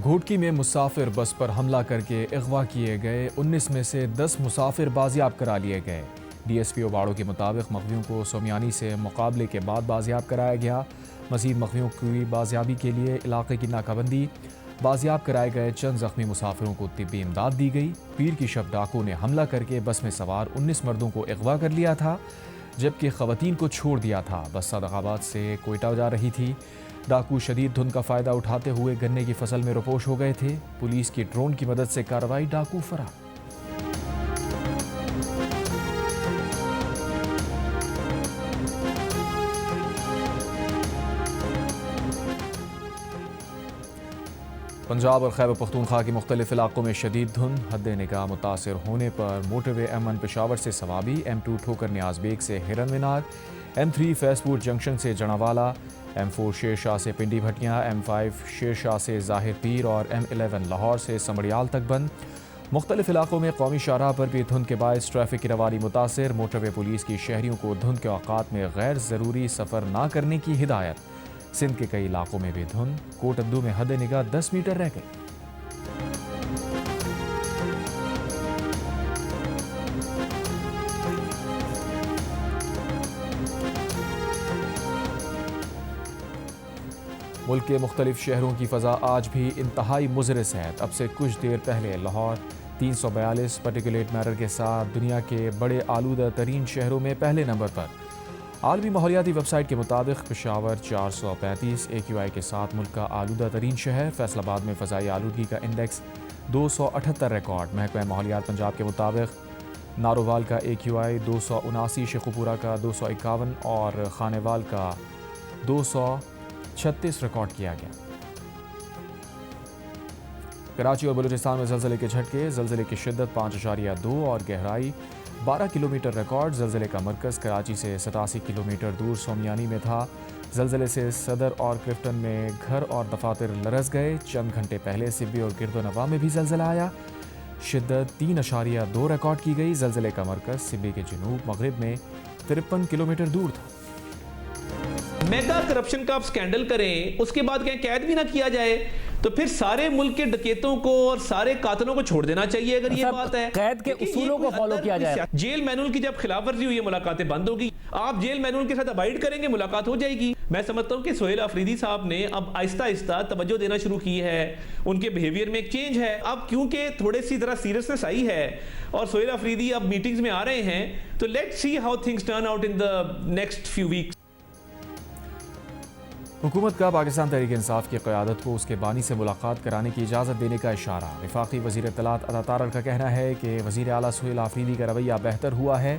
گھوٹکی میں مسافر بس پر حملہ کر کے اغوا کیے گئے 19 میں سے 10 مسافر بازیاب کرا لیے گئے۔ ڈی ایس پی اوباڑو کے مطابق مغویوں کو سومیانی سے مقابلے کے بعد بازیاب کرایا گیا۔ مزید مغویوں کی بازیابی کے لیے علاقے کی ناکہ بندی، بازیاب کرائے گئے چند زخمی مسافروں کو طبی امداد دی گئی۔ پیر کی شب ڈاکو نے حملہ کر کے بس میں سوار 19 مردوں کو اغوا کر لیا تھا، جبکہ خواتین کو چھوڑ دیا تھا۔ بس صادق آباد سے کوئٹہ جا رہی تھی۔ ڈاکو شدید دھند کا فائدہ اٹھاتے ہوئے گنے کی فصل میں روپوش ہو گئے تھے۔ پولیس کی ڈرون کی مدد سے کارروائی، ڈاکو فرار۔ پنجاب اور خیبر پختونخوا کے مختلف علاقوں میں شدید دھند، حد نگاہ متاثر ہونے پر موٹر وے M1 پشاور سے سوابی، M2 ٹھوکر نیاز بیگ سے ہرن ونار، M3 فیس پور جنکشن سے جناوالا، M4 شیر شاہ سے پنڈی بھٹیاں، M5 شیر شاہ سے ظاہر پیر اور M11 لاہور سے سمڑیال تک بند۔ مختلف علاقوں میں قومی شاہراہ پر بھی دھند کے باعث ٹریفک کی روانی متاثر۔ موٹر وے پولیس کی شہریوں کو دھند کے اوقات میں غیر ضروری سفر نہ کرنے کی ہدایت۔ سندھ کے کئی علاقوں میں بھی دھند، کوٹ ادو میں حد نگاہ 10 میٹر رہ گئی۔ ملک کے مختلف شہروں کی فضا آج بھی انتہائی مضر ہے۔ اب سے کچھ دیر پہلے لاہور 342 پارٹیکولیٹ میٹر کے ساتھ دنیا کے بڑے آلودہ ترین شہروں میں پہلے نمبر پر۔ عالمی ماحولیاتی ویب سائٹ کے مطابق پشاور 435 AQI کے ساتھ ملک کا آلودہ ترین شہر۔ فیصل آباد میں فضائی آلودگی کا انڈیکس 278 ریکارڈ۔ محکمہ ماحولیات پنجاب کے مطابق نارووال کا AQI 279، شیخوپورہ کا 251 اور خانیوال کا 236 ریکارڈ کیا گیا۔ کراچی اور بلوچستان میں زلزلے کے جھٹکے، زلزلے کی شدت 5.2 اور گہرائی 12 کلومیٹر ریکارڈ۔ زلزلے کا مرکز کراچی سے 87 کلومیٹر دور سومیانی میں تھا۔ زلزلے سے صدر اور کلفٹن میں گھر اور دفاتر لرز گئے۔ چند گھنٹے پہلے سبی اور گرد و نواح میں بھی زلزلہ آیا، شدت 3.2 ریکارڈ کی گئی۔ زلزلے کا مرکز سبی کے جنوب مغرب میں 53 کلومیٹر دور تھا۔ میگا کرپشن کا آپ سکینڈل کریں، اس کے بعد کہیں قید بھی نہ کیا جائے، تو پھر سارے ملک کے ڈکیتوں کو اور سارے قاتلوں کو چھوڑ دینا چاہیے اگر یہ بات ہے۔ قید کے اصولوں کو فالو کیا جائے۔ جیل مینول کی جب خلاف ورزی ہوئی ہے، ملاقاتیں بند ہوگی۔ آپ جیل مینول کے ساتھ ابائڈ کریں گے، ملاقات ہو جائے گی۔ میں سمجھتا ہوں کہ سہیل آفریدی صاحب نے اب آہستہ آہستہ توجہ دینا شروع کی ہے، ان کے بیہیویئر میں ایک چینج ہے۔ اب کیونکہ تھوڑے سی ذرا سیریسنس آئی ہے اور سہیل آفریدی اب میٹنگز میں آ رہے ہیں، تو let's see how things turn out in the next few weeks. حکومت کا پاکستان تحریک انصاف کی قیادت کو اس کے بانی سے ملاقات کرانے کی اجازت دینے کا اشارہ۔ وفاقی وزیر اطلاعات عطا تارڑ کا کہنا ہے کہ وزیر اعلیٰ سہیل آفریدی کا رویہ بہتر ہوا ہے۔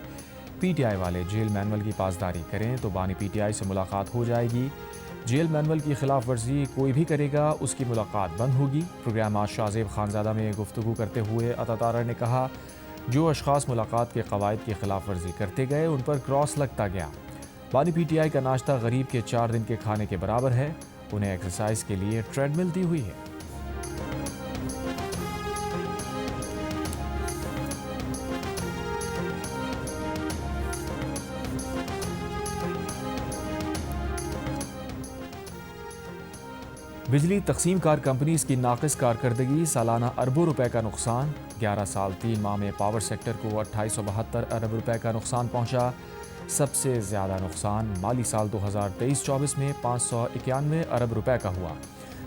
پی ٹی آئی والے جیل مینول کی پاسداری کریں تو بانی پی ٹی آئی سے ملاقات ہو جائے گی۔ جیل مینول کی خلاف ورزی کوئی بھی کرے گا، اس کی ملاقات بند ہوگی۔ پروگرام آج شاہ زیب خانزادہ میں گفتگو کرتے ہوئے عطا تارڑ نے کہا، جو اشخاص ملاقات کے قواعد کی خلاف ورزی کرتے گئے ان پر کراس لگتا گیا۔ بانی پی ٹی آئی کا ناشتہ غریب کے 4 دن کے کھانے کے برابر ہے، انہیں ایکسرسائز کے لیے ٹریڈ مل دی ہوئی ہے۔ بجلی تقسیم کار کمپنیز کی ناقص کارکردگی، سالانہ اربوں روپے کا نقصان۔ 11 سال 3 ماہ میں پاور سیکٹر کو 2872 ارب روپے کا نقصان پہنچا۔ سب سے زیادہ نقصان مالی سال 2023-24 میں 591 ارب روپے کا ہوا۔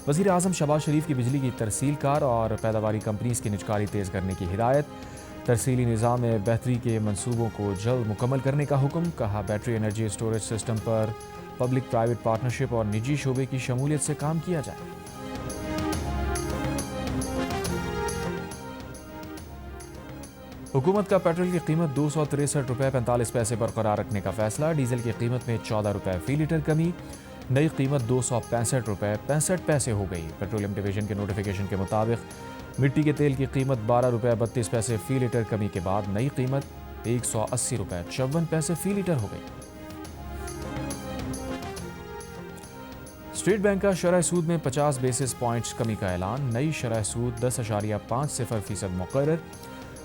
وزیر اعظم شہباز شریف کی بجلی کی ترسیل کار اور پیداواری کمپنیز کی نجکاری تیز کرنے کی ہدایت۔ ترسیلی نظام میں بہتری کے منصوبوں کو جلد مکمل کرنے کا حکم، کہا بیٹری انرجی اسٹوریج سسٹم پر پبلک پرائیویٹ پارٹنرشپ اور نجی شعبے کی شمولیت سے کام کیا جائے۔ حکومت کا پیٹرول کی قیمت 263 روپے 45 پیسے برقرار رکھنے کا فیصلہ۔ ڈیزل کی قیمت میں 14 روپے فی لیٹر کمی، نئی قیمت 265 روپے 65 پیسے ہو گئی۔ پیٹرولیم ڈویژن کے نوٹیفیکیشن کے مطابق مٹی کے تیل کی قیمت 12 روپے 32 پیسے فی لیٹر کمی کے بعد نئی قیمت 180 روپے 54 پیسے فی لیٹر ہو گئی۔ اسٹیٹ بینک کا شرح سود میں 50 بیسس پوائنٹس کمی کا اعلان، نئی شرح سود 10.50% مقرر۔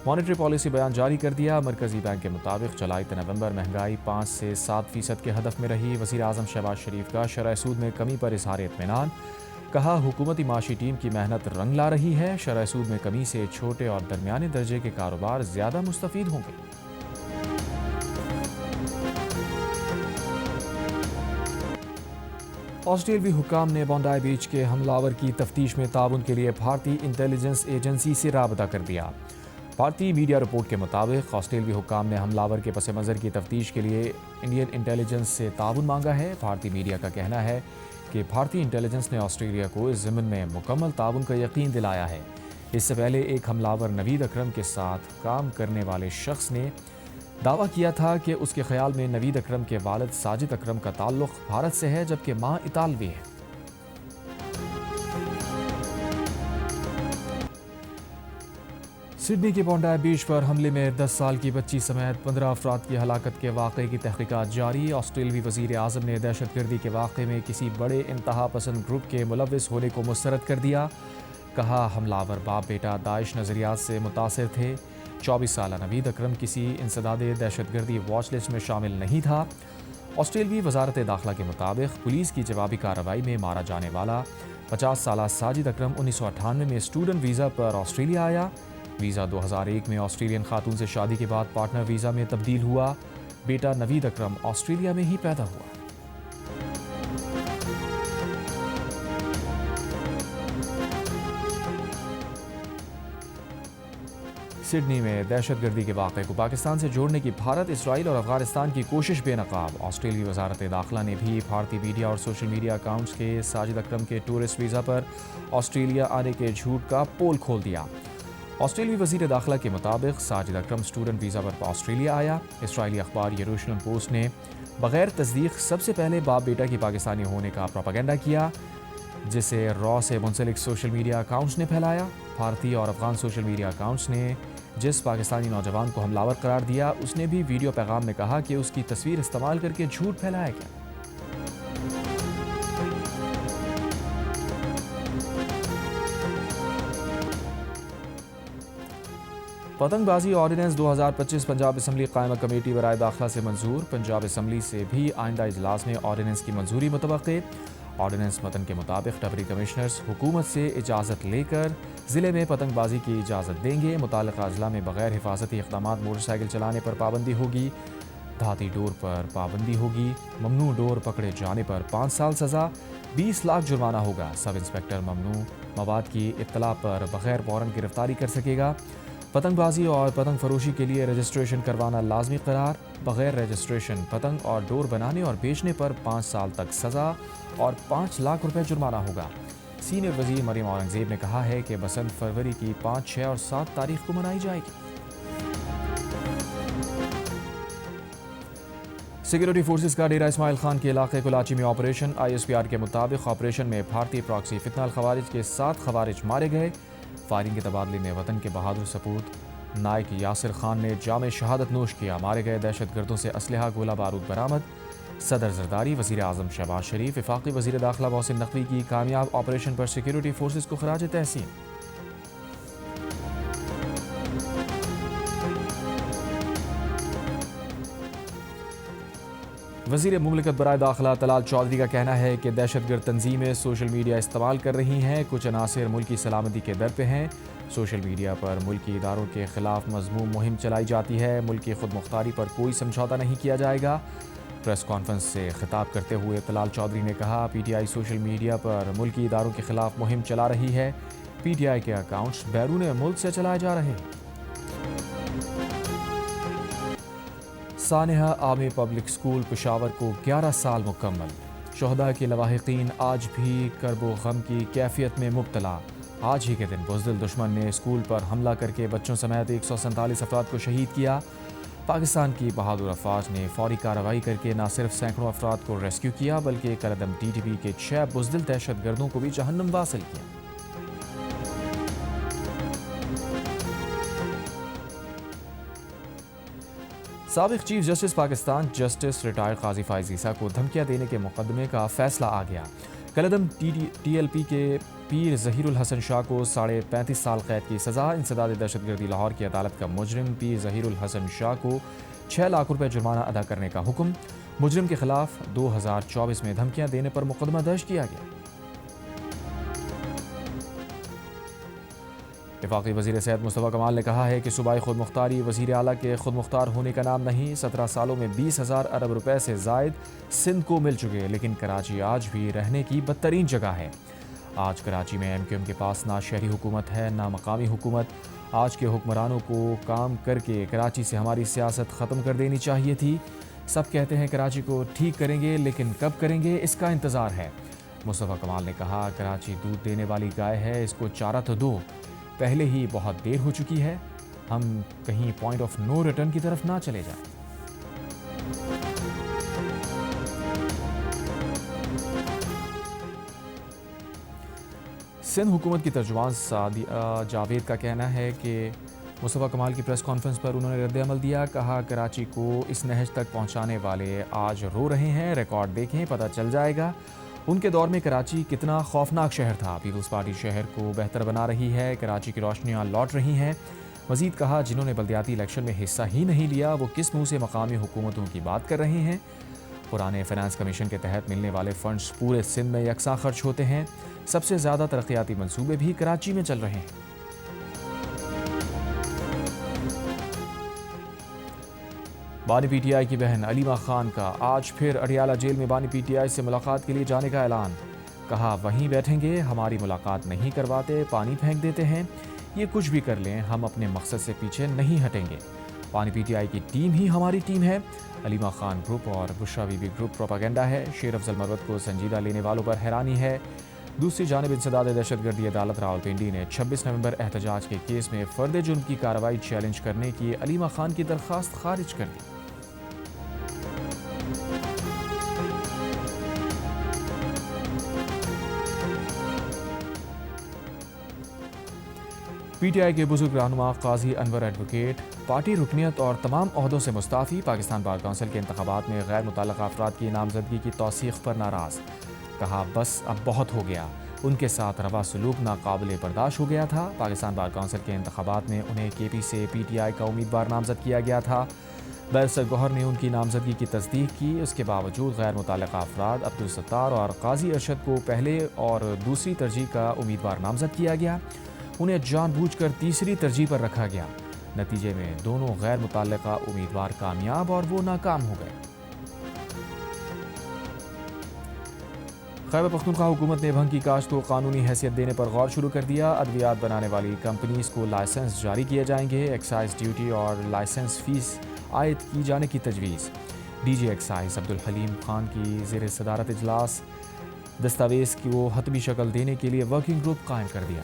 مانیٹری پالیسی بیان جاری کر دیا۔ مرکزی بینک کے مطابق جولائی تا نومبر مہنگائی 5 سے 7% کے ہدف میں رہی۔ وزیر اعظم شہباز شریف کا شرح سود میں کمی پر اظہار اطمینان، کہا حکومتی معاشی ٹیم کی محنت رنگ لا رہی ہے، شرح سود میں کمی سے چھوٹے اور درمیانے درجے کے کاروبار زیادہ مستفید ہوں گے۔ آسٹریلوی حکام نے بونڈائی بیچ کے حملہ آور کی تفتیش میں تعاون کے لیے بھارتی انٹیلیجنس ایجنسی سے رابطہ کر دیا۔ بھارتی میڈیا رپورٹ کے مطابق آسٹریلوی حکام نے حملہ آور کے پس منظر کی تفتیش کے لیے انڈین انٹیلیجنس سے تعاون مانگا ہے۔ بھارتی میڈیا کا کہنا ہے کہ بھارتی انٹیلیجنس نے آسٹریلیا کو اس ضمن میں مکمل تعاون کا یقین دلایا ہے۔ اس سے پہلے ایک حملہ آور نوید اکرم کے ساتھ کام کرنے والے شخص نے دعویٰ کیا تھا کہ اس کے خیال میں نوید اکرم کے والد ساجد اکرم کا تعلق بھارت سے ہے جبکہ ماں اطالوی ہے۔ سڈنی کے بونڈائی بیچ پر حملے میں 10 سال کی بچی سمیت 15 افراد کی ہلاکت کے واقعے کی تحقیقات جاری۔ آسٹریلوی وزیر اعظم نے دہشت گردی کے واقعے میں کسی بڑے انتہا پسند گروپ کے ملوث ہونے کو مسترد کر دیا۔ کہا حملہ آور باپ بیٹا داعش نظریات سے متاثر تھے۔ 24 سالہ نوید اکرم کسی انسداد دہشت گردی واچ لسٹ میں شامل نہیں تھا۔ آسٹریلوی وزارت داخلہ کے مطابق پولیس کی جوابی کارروائی میں مارا جانے والا 50 سالہ ساجد اکرم 1998 میں اسٹوڈنٹ ویزا پر آسٹریلیا آیا۔ ویزا 2001 میں آسٹریلین خاتون سے شادی کے بعد پارٹنر ویزا میں تبدیل ہوا۔ بیٹا نوید اکرم آسٹریلیا میں ہی پیدا ہوا۔ سڈنی میں دہشت گردی کے واقعے کو پاکستان سے جوڑنے کی بھارت، اسرائیل اور افغانستان کی کوشش بے نقاب۔ آسٹریلوی وزارت داخلہ نے بھی بھارتی میڈیا اور سوشل میڈیا اکاؤنٹس کے ساجد اکرم کے ٹورسٹ ویزا پر آسٹریلیا آنے کے جھوٹ کا پول کھول دیا۔ آسٹریلوی وزیر داخلہ کے مطابق ساجد اکرم اسٹوڈنٹ ویزا پر آسٹریلیا آیا۔ اسرائیلی اخبار یروشلم پوسٹ نے بغیر تصدیق سب سے پہلے باپ بیٹا کی پاکستانی ہونے کا پروپیگنڈا کیا، جسے را سے منسلک سوشل میڈیا اکاؤنٹس نے پھیلایا۔ بھارتی اور افغان سوشل میڈیا اکاؤنٹس نے جس پاکستانی نوجوان کو حملہ آور قرار دیا، اس نے بھی ویڈیو پیغام میں کہا کہ اس کی تصویر استعمال کر کے جھوٹ پھیلایا گیا۔ پتنگ بازی آرڈیننس 2025 پنجاب اسمبلی قائمہ کمیٹی برائے داخلہ سے منظور۔ پنجاب اسمبلی سے بھی آئندہ اجلاس میں آرڈیننس کی منظوری متوقع۔ آرڈیننس متن کے مطابق ڈبری کمشنرز حکومت سے اجازت لے کر ضلع میں پتنگ بازی کی اجازت دیں گے۔ متعلقہ اضلاع میں بغیر حفاظتی اقدامات موٹر سائیکل چلانے پر پابندی ہوگی۔ دھاتی ڈور پر پابندی ہوگی۔ ممنوع ڈور پکڑے جانے پر 5 سال سزا، 20 لاکھ جرمانہ ہوگا۔ سب انسپکٹر ممنوع مواد کی اطلاع پر بغیر وارنٹ گرفتاری کر سکے گا۔ پتنگ بازی اور پتنگ فروشی کے لیے رجسٹریشن کروانا لازمی قرار۔ بغیر رجسٹریشن پتنگ اور ڈور بنانے اور بیچنے پر 5 سال تک سزا اور 5 لاکھ روپے جرمانہ ہوگا۔ سینئر وزیر مریم اورنگزیب نے کہا ہے کہ بسنت فروری کی 5، 6 اور 7 تاریخ کو منائی جائے گی۔ سیکورٹی فورسز کا ڈیرہ اسماعیل خان کے علاقے کلاچی میں آپریشن۔ ISPR کے مطابق آپریشن میں بھارتی پراکسی فتنہ الخوارج کے 7 خوارج مارے گئے۔ فائرنگ کے تبادلے میں وطن کے بہادر سپوت نائک یاسر خان نے جام شہادت نوش کیا۔ مارے گئے دہشت گردوں سے اسلحہ گولہ بارود برآمد۔ صدر زرداری، وزیر اعظم شہباز شریف، وفاقی وزیر داخلہ محسن نقوی کی کامیاب آپریشن پر سیکورٹی فورسز کو خراج تحسین۔ وزیر مملکت برائے داخلہ طلال چودھری کا کہنا ہے کہ دہشت گرد تنظیمیں سوشل میڈیا استعمال کر رہی ہیں۔ کچھ عناصر ملکی سلامتی کے در پہ ہیں۔ سوشل میڈیا پر ملکی اداروں کے خلاف مذموم مہم چلائی جاتی ہے۔ ملکی خود مختاری پر کوئی سمجھوتہ نہیں کیا جائے گا۔ پریس کانفرنس سے خطاب کرتے ہوئے طلال چودھری نے کہا، PTI سوشل میڈیا پر ملکی اداروں کے خلاف مہم چلا رہی ہے۔ PTI کے اکاؤنٹس بیرون ملک سے چلائے جا رہے ہیں۔ سانحہ عامی پبلک اسکول پشاور کو 11 سال مکمل۔ شہداء کے لواحقین آج بھی کرب و غم کی کیفیت میں مبتلا۔ آج ہی کے دن بزدل دشمن نے اسکول پر حملہ کر کے بچوں سمیت 147 افراد کو شہید کیا۔ پاکستان کی بہادر افواج نے فوری کارروائی کر کے نہ صرف سینکڑوں افراد کو ریسکیو کیا بلکہ کلدم TTP کے 6 بزدل دہشت گردوں کو بھی جہنم واصل کیا۔ سابق chief justice Pakistan justice retire قاضی فائز عیسیٰ کو دھمکیاں دینے کے مقدمے کا فیصلہ آ گیا۔ کلدم TLP کے پیر ظہیر الحسن شاہ کو 35.5 سال قید کی سزا۔ انسداد دہشت گردی لاہور کی عدالت کا مجرم پیر ظہیر الحسن شاہ کو 6 لاکھ روپے جرمانہ ادا کرنے کا حکم۔ مجرم کے خلاف 2024 میں دھمکیاں دینے پر مقدمہ درج کیا گیا۔ وفاقی وزیر صحت مصطفیٰ کمال نے کہا ہے کہ صوبائی خود مختاری وزیر اعلیٰ کے خود مختار ہونے کا نام نہیں. 17 سالوں میں 20,000 ارب روپے سے زائد سندھ کو مل چکے، لیکن کراچی آج بھی رہنے کی بدترین جگہ ہے. آج کراچی میں ایم کیو ایم کے پاس نہ شہری حکومت ہے نہ مقامی حکومت. آج کے حکمرانوں کو کام کر کے کراچی سے ہماری سیاست ختم کر دینی چاہیے تھی. سب کہتے ہیں کراچی کو ٹھیک کریں گے، لیکن کب کریں گے اس کا انتظار ہے. مصطفیٰ کمال نے کہا کراچی دودھ دینے والی گائے ہے، اس کو چارہ تو دو. پہلے ہی بہت دیر ہو چکی ہے، ہم کہیں پوائنٹ آف نو ریٹرن کی طرف نہ چلے جائیں. سندھ حکومت کی ترجمان سعدیہ جاوید کا کہنا ہے کہ مصطفیٰ کمال کی پریس کانفرنس پر انہوں نے رد عمل دیا. کہا کراچی کو اس نہج تک پہنچانے والے آج رو رہے ہیں، ریکارڈ دیکھیں پتہ چل جائے گا. ان کے دور میں کراچی کتنا خوفناک شہر تھا. پیپلز پارٹی شہر کو بہتر بنا رہی ہے، کراچی کی روشنیاں لوٹ رہی ہیں. مزید کہا جنہوں نے بلدیاتی الیکشن میں حصہ ہی نہیں لیا وہ کس منہ سے مقامی حکومتوں کی بات کر رہے ہیں. پرانے فائنانس کمیشن کے تحت ملنے والے فنڈز پورے سندھ میں یکساں خرچ ہوتے ہیں. سب سے زیادہ ترقیاتی منصوبے بھی کراچی میں چل رہے ہیں. بانی پی ٹی آئی کی بہن علیمہ خان کا آج پھر اڈیالہ جیل میں بانی پی ٹی آئی سے ملاقات کے لیے جانے کا اعلان. کہا وہیں بیٹھیں گے، ہماری ملاقات نہیں کرواتے، پانی پھینک دیتے ہیں. یہ کچھ بھی کر لیں، ہم اپنے مقصد سے پیچھے نہیں ہٹیں گے. بانی پی ٹی آئی کی ٹیم ہی ہماری ٹیم ہے. علیمہ خان گروپ اور بشرا بی بی گروپ پروپیگنڈا ہے. شیر افضل مروت کو سنجیدہ لینے والوں پر حیرانی ہے. دوسری جانب انسداد دہشت گردی عدالت راولپنڈی نے 26 نومبر احتجاج کے کیس میں فرد جرم کی کارروائی چیلنج کرنے کی علیمہ خان کی درخواست خارج کر دی. پی ٹی آئی کے بزرگ رہنما قاضی انور ایڈوکیٹ پارٹی رکنیت اور تمام عہدوں سے مستعفی. پاکستان بار کونسل کے انتخابات میں غیر متعلقہ افراد کی نامزدگی کی توثیق پر ناراض. کہا بس اب بہت ہو گیا، ان کے ساتھ روا سلوک ناقابل برداشت ہو گیا تھا. پاکستان بار کونسل کے انتخابات میں انہیں کے پی سے پی ٹی آئی کا امیدوار نامزد کیا گیا تھا. بیرسٹر گوہر نے ان کی نامزدگی کی تصدیق کی. اس کے باوجود غیر متعلقہ افراد عبدالستار اور قاضی ارشد کو پہلے اور دوسری ترجیح کا امیدوار نامزد کیا گیا. انہیں جان بوجھ کر تیسری ترجیح پر رکھا گیا. نتیجے میں دونوں غیر متعلقہ امیدوار کامیاب اور وہ ناکام ہو گئے. خیبر پختونخوا حکومت نے بھنگ کی کاشت کو قانونی حیثیت دینے پر غور شروع کر دیا. ادویات بنانے والی کمپنیز کو لائسنس جاری کیے جائیں گے. ایکسائز ڈیوٹی اور لائسنس فیس عائد کی جانے کی تجویز. D G excise Abdul Halim Khan کی زیر صدارت اجلاس. دستاویز کو حتمی شکل دینے کے لیے ورکنگ گروپ قائم کر دیا.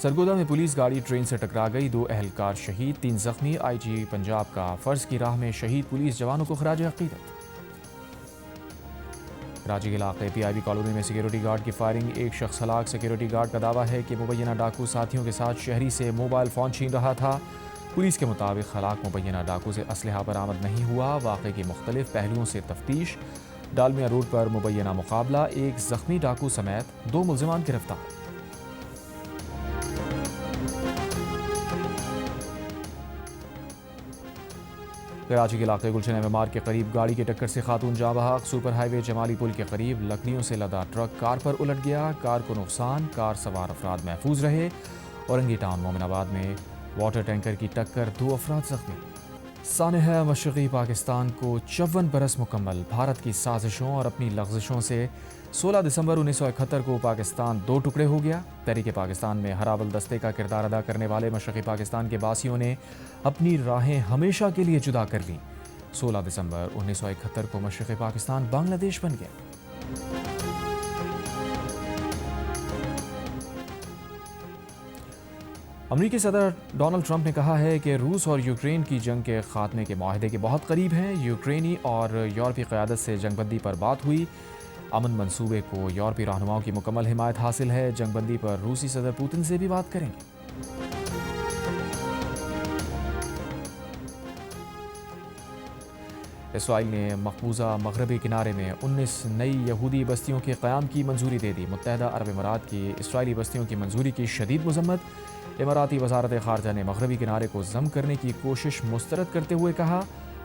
سرگودا میں پولیس گاڑی ٹرین سے ٹکرا گئی. 2 اہلکار شہید، 3 زخمی. آئی جی پنجاب کا فرض کی راہ میں شہید پولیس جوانوں کو خراج عقیدت. کراچی کے علاقے پی آئی بی کالونی میں سیکیورٹی گارڈ کی فائرنگ، 1 شخص ہلاک. سیکیورٹی گارڈ کا دعویٰ ہے کہ مبینہ ڈاکو ساتھیوں کے ساتھ شہری سے موبائل فون چھین رہا تھا. پولیس کے مطابق ہلاک مبینہ ڈاکو سے اسلحہ برآمد نہیں ہوا. واقعے کی مختلف پہلوؤں سے تفتیش. ڈالمیا روڈ پر مبینہ مقابلہ، 1 زخمی ڈاکو سمیت 2 ملزمان گرفتار. کراچی کے علاقے گلشن معمار کے قریب گاڑی کی ٹکر سے خاتون جاں بحق. سپر ہائی وے جمالی پل کے قریب لکڑیوں سے لدا ٹرک کار پر الٹ گیا. کار کو نقصان، کار سوار افراد محفوظ رہے. اورنگی ٹاؤن مومن آباد میں واٹر ٹینکر کی ٹکر، 2 افراد زخمی. سانحہ مشرقی پاکستان کو 54 برس مکمل. بھارت کی سازشوں اور اپنی لغزشوں سے 16 دسمبر 1971 کو پاکستان 2 ٹکڑے ہو گیا. تحریک پاکستان میں ہراول دستے کا کردار ادا کرنے والے مشرقی پاکستان کے باسیوں نے اپنی راہیں ہمیشہ کے لیے جدا کر لیں. 16 دسمبر 1971 کو مشرقی پاکستان بنگلہ دیش بن گیا. امریکی صدر ڈونلڈ ٹرمپ نے کہا ہے کہ روس اور یوکرین کی جنگ کے خاتمے کے معاہدے کے بہت قریب ہیں. یوکرینی اور یورپی قیادت سے جنگ بندی پر بات ہوئی. امن منصوبے کو یورپی رہنماؤں کی مکمل حمایت حاصل ہے. جنگ بندی پر روسی صدر پوتن سے بھی بات کریں گے. اسرائیل نے مقبوضہ مغربی کنارے میں 19 نئی یہودی بستیوں کے قیام کی منظوری دے دی. متحدہ عرب امارات کی اسرائیلی بستیوں کی منظوری کی شدید مذمت. اماراتی وزارت خارجہ نے مغربی کنارے کو ضم کرنے کی کوشش مسترد کرتے ہوئے کہا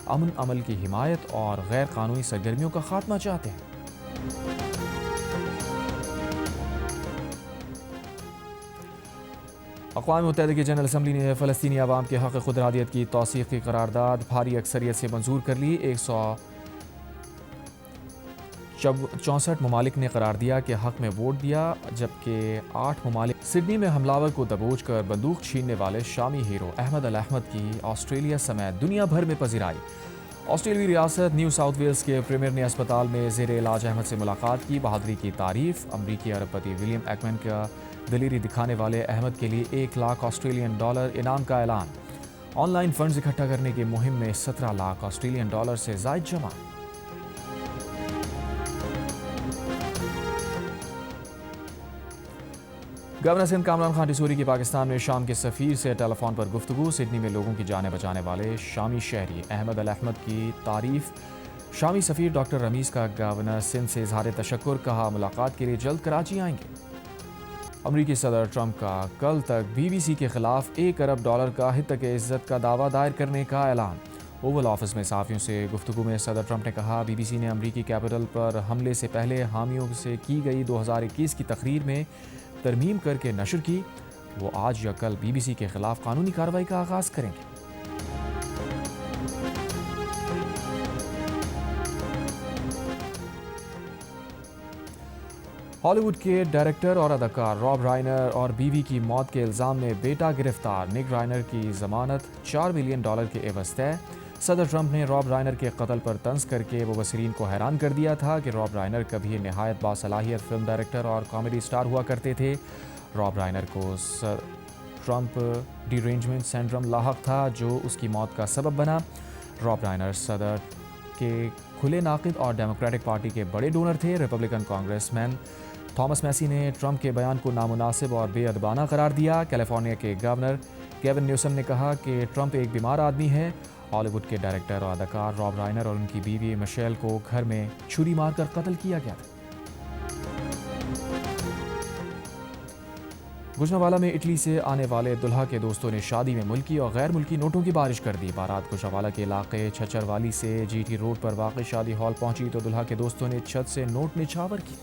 امن عمل کی حمایت اور غیر قانونی سرگرمیوں کا خاتمہ چاہتے ہیں. اقوام متحدہ کی جنرل اسمبلی نے فلسطینی عوام کے حق خود ارادیت کی توثیق کی قرارداد بھاری اکثریت سے منظور کر لی 164 ممالک نے قرار دیا کہ حق میں ووٹ دیا جبکہ 8 ممالک سڈنی میں حملہ آور کو دبوچ کر بندوق چھیننے والے شامی ہیرو احمد الاحمد کی آسٹریلیا سمیت دنیا بھر میں پذیرائی آسٹریلوی ریاست نیو ساؤتھ ویلز کے پریمیئر نے اسپتال میں زیر علاج احمد سے ملاقات کی بہادری کی تعریف امریکی ارب پتی ولیم ایکمن کا دلیری دکھانے والے احمد کے لیے $1 لاکھ انعام کا اعلان آن لائن فنڈز اکٹھا کرنے کی مہم میں $17 لاکھ سے زائد جمع گورنر سندھ کامران خان ٹیسوری کی پاکستان میں شام کے سفیر سے ٹیلی فون پر گفتگو سڈنی میں لوگوں کی جانیں بچانے والے شامی شہری احمد الاحمد کی تعریف شامی سفیر ڈاکٹر رمیز کا گورنر سندھ سے اظہار تشکر کہا ملاقات کے لیے جلد کراچی آئیں گے امریکی صدر ٹرمپ کا کل تک BBC کے خلاف $1 ارب کا ہتک عزت کا دعویٰ دائر کرنے کا اعلان اوول آفس میں صحافیوں سے گفتگو میں صدر ٹرمپ نے کہا BBC نے امریکی کیپٹل پر حملے سے پہلے حامیوں سے کی گئی 2021 کی تقریر میں ترمیم کر کے نشر کی وہ آج یا کل BBC کے خلاف قانونی کارروائی کا آغاز کریں گے ہالی ووڈ کے ڈائریکٹر اور اداکار راب رائنر اور بیوی کی موت کے الزام میں بیٹا گرفتار نک رائنر کی ضمانت $4 بلین کے عوض طے صدر ٹرمپ نے راب رائنر کے قتل پر طنز کر کے مبصرین کو حیران کر دیا تھا کہ راب رائنر کبھی نہایت باصلاحیت فلم ڈائریکٹر اور کامیڈی سٹار ہوا کرتے تھے راب رائنر کو ٹرمپ ڈیرینجمنٹ سنڈروم لاحق تھا جو اس کی موت کا سبب بنا راب رائنر صدر کے کھلے ناقد اور ڈیموکریٹک پارٹی کے بڑے ڈونر تھے ریپبلکن کانگریس مین تھامس میسی نے ٹرمپ کے بیان کو نامناسب اور بے ادبانہ قرار دیا کیلیفورنیا کے گورنر گیون نیوسم نے کہا کہ ٹرمپ ایک بیمار آدمی ہے ہالی ووڈ کے ڈائریکٹر اور اداکار راب رائنر اور ان کی بیوی مشیل کو گھر میں چھری مار کر قتل کیا گیا تھا گجرانوالہ میں اٹلی سے آنے والے دلہا کے دوستوں نے شادی میں ملکی اور غیر ملکی نوٹوں کی بارش کر دی بارات گجرانوالہ کے علاقے چھچر والی سے GT روڈ پر واقع شادی ہال پہنچی تو دلہا کے دوستوں نے چھت سے نوٹ نچھاور کی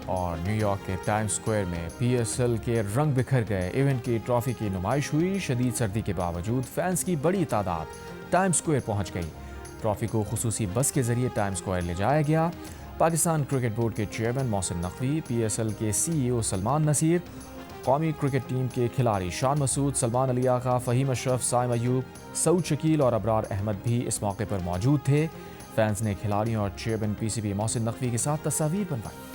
اور نیو یارک کے ٹائم سکوائر میں PSL کے رنگ بکھر گئے ایونٹ کی ٹرافی کی نمائش ہوئی شدید سردی کے باوجود فینس کی بڑی تعداد ٹائم سکوائر پہنچ گئی ٹرافی کو خصوصی بس کے ذریعے ٹائم سکوائر لے جایا گیا پاکستان کرکٹ بورڈ کے چیئرمین محسن نقوی PSL کے CEO سلمان نصیر قومی کرکٹ ٹیم کے کھلاڑی شان مسعود سلمان علی آقا فہیم اشرف سائم ایوب سعود شکیل اور ابرار احمد بھی اس موقع پر موجود تھے فینس نے کھلاڑیوں اور چیئرمین PCB محسن نقوی کے ساتھ تصاویر بنوائی